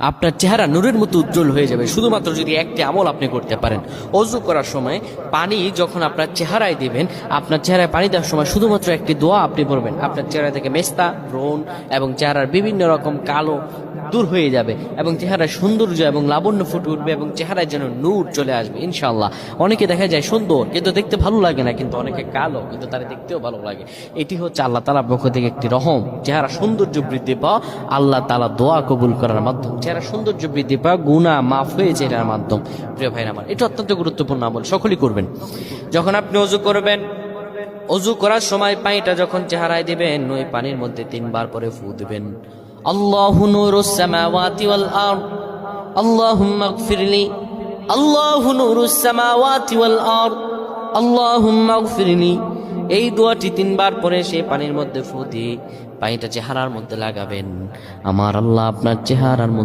আপনার চেহারা নূরের মতো উজ্জ্বল হয়ে যাবে শুধুমাত্র যদি একটি আমল আপনি করতে পারেন। অজু করার সময় পানি যখন আপনার চেহারায় দিবেন, আপনার চেহারায় পানি দেওয়ার সময় শুধুমাত্র একটি দোয়া আপনি পড়বেন, আপনার চেহারা থেকে মেস্তা, ব্রণ এবং চেহারার বিভিন্ন রকম কালো দূর হয়ে যাবে এবং চেহারার সৌন্দর্য এবং লাবণ্য ফুটে উঠবে এবং চেহারায় যেন নূর চলে আসবে ইনশাআল্লাহ। অনেকে দেখা যায় সুন্দর কিন্তু দেখতে ভালো লাগে না, কিন্তু অনেকে কালো কিন্তু তারা দেখতেও ভালো লাগে। এটি হচ্ছে আল্লাহ তাআলার পক্ষ থেকে একটি রহম। চেহারা সৌন্দর্য বৃদ্ধি পাওয়া আল্লাহ তাআলা দোয়া কবুল করার মাধ্যম, চেহারা সৌন্দর্য বৃদ্ধি পাওয়া গুনাহ মাফ হয়েছে এটার মাধ্যম। প্রিয় ভাইরা আমার, এটা অত্যন্ত গুরুত্বপূর্ণ আমল, সকলেই করবেন। যখন আপনি অজু করবেন, অজু করার সময় পানিটা যখন চেহারায় দিবেন, ওই পানির মধ্যে 3 বার পরে ফু দিবেন। আল্লাহু নূরুস সামাওয়াতি ওয়াল আরদ আল্লাহুম্মা ইগফিরলি, আল্লাহু নূরুস সামাওয়াতি ওয়াল আরদ আল্লাহুম্মা ইগফিরলি। এই দোয়াটি 3 বার পরে সেই পানির মধ্যে ফু দিয়ে পানিটা চেহারার মধ্যে লাগাবেন। আমার আল্লাহ আপনার চেহারার